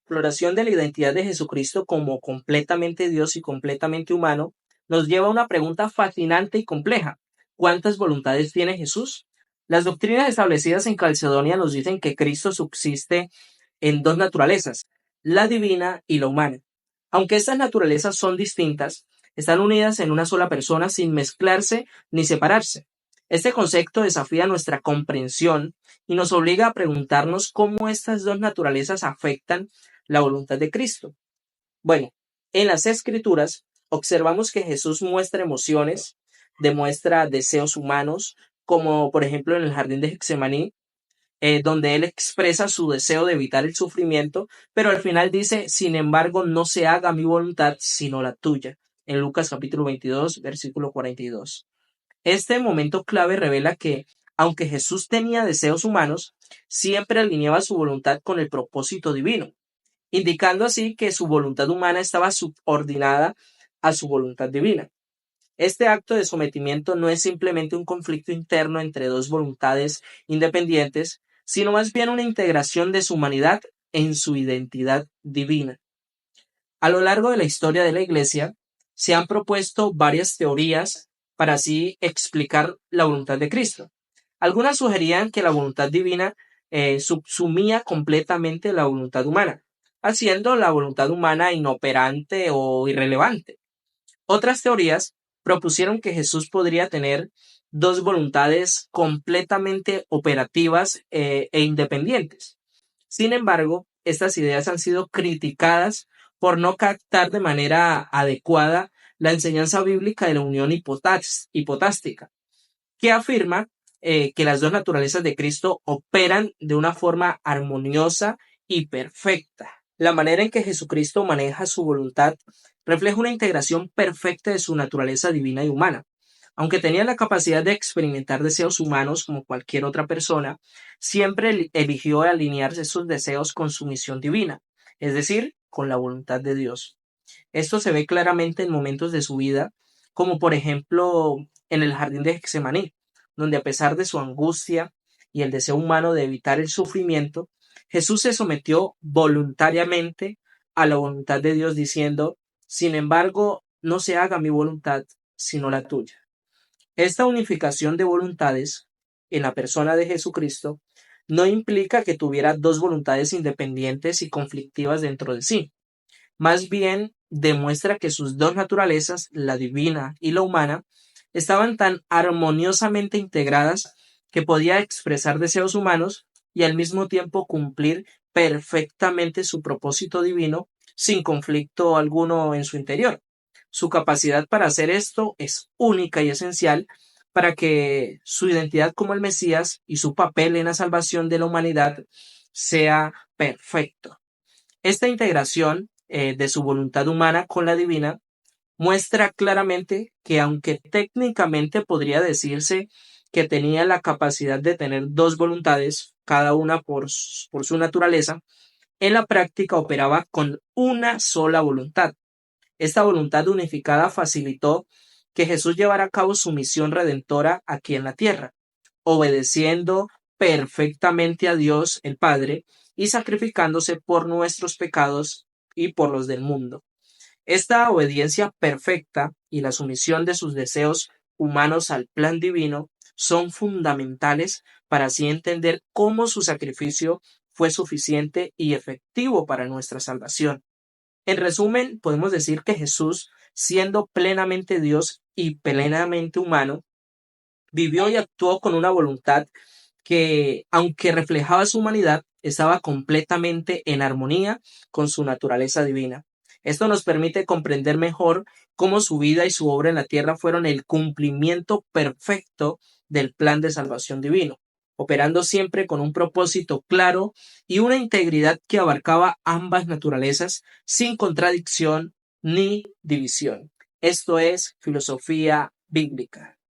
exploración de la identidad de Jesucristo como completamente Dios y completamente humano nos lleva a una pregunta fascinante y compleja. ¿Cuántas voluntades tiene Jesús? Las doctrinas establecidas en Calcedonia nos dicen que Cristo subsiste en dos naturalezas, la divina y la humana. Aunque estas naturalezas son distintas, están unidas en una sola persona sin mezclarse ni separarse. Este concepto desafía nuestra comprensión y nos obliga a preguntarnos cómo estas dos naturalezas afectan la voluntad de Cristo. Bueno, en las Escrituras observamos que Jesús muestra emociones, demuestra deseos humanos, como por ejemplo en el jardín de Getsemaní, donde él expresa su deseo de evitar el sufrimiento, pero al final dice, sin embargo, no se haga mi voluntad, sino la tuya, en Lucas capítulo 22, versículo 42. Este momento clave revela que, aunque Jesús tenía deseos humanos, siempre alineaba su voluntad con el propósito divino, indicando así que su voluntad humana estaba subordinada a su voluntad divina. Este acto de sometimiento no es simplemente un conflicto interno entre dos voluntades independientes, sino más bien una integración de su humanidad en su identidad divina. A lo largo de la historia de la Iglesia, se han propuesto varias teorías para así explicar la voluntad de Cristo. Algunas sugerían que la voluntad divina subsumía completamente la voluntad humana, haciendo la voluntad humana inoperante o irrelevante. Otras teorías propusieron que Jesús podría tener dos voluntades completamente operativas e independientes. Sin embargo, estas ideas han sido criticadas por no captar de manera adecuada la enseñanza bíblica de la unión hipotástica, que afirma que las dos naturalezas de Cristo operan de una forma armoniosa y perfecta. La manera en que Jesucristo maneja su voluntad refleja una integración perfecta de su naturaleza divina y humana. Aunque tenía la capacidad de experimentar deseos humanos como cualquier otra persona, siempre eligió alinearse esos deseos con su misión divina, es decir, con la voluntad de Dios. Esto se ve claramente en momentos de su vida, como por ejemplo en el jardín de Getsemaní, donde a pesar de su angustia y el deseo humano de evitar el sufrimiento, Jesús se sometió voluntariamente a la voluntad de Dios diciendo, sin embargo, no se haga mi voluntad, sino la tuya. Esta unificación de voluntades en la persona de Jesucristo no implica que tuviera dos voluntades independientes y conflictivas dentro de sí. Más bien demuestra que sus dos naturalezas, la divina y la humana, estaban tan armoniosamente integradas que podía expresar deseos humanos y al mismo tiempo cumplir perfectamente su propósito divino sin conflicto alguno en su interior. Su capacidad para hacer esto es única y esencial para que su identidad como el Mesías y su papel en la salvación de la humanidad sea perfecto. Esta integración de su voluntad humana con la divina muestra claramente que aunque técnicamente podría decirse que tenía la capacidad de tener dos voluntades, cada una por su naturaleza, en la práctica operaba con una sola voluntad. Esta voluntad unificada facilitó que Jesús llevara a cabo su misión redentora aquí en la tierra, obedeciendo perfectamente a Dios el Padre y sacrificándose por nuestros pecados y por los del mundo. Esta obediencia perfecta y la sumisión de sus deseos humanos al plan divino son fundamentales para así entender cómo su sacrificio fue suficiente y efectivo para nuestra salvación. En resumen, podemos decir que Jesús, siendo plenamente Dios y plenamente humano, vivió y actuó con una voluntad que, aunque reflejaba su humanidad, estaba completamente en armonía con su naturaleza divina. Esto nos permite comprender mejor cómo su vida y su obra en la tierra fueron el cumplimiento perfecto del plan de salvación divino, operando siempre con un propósito claro y una integridad que abarcaba ambas naturalezas sin contradicción ni división. Esto es filosofía bíblica.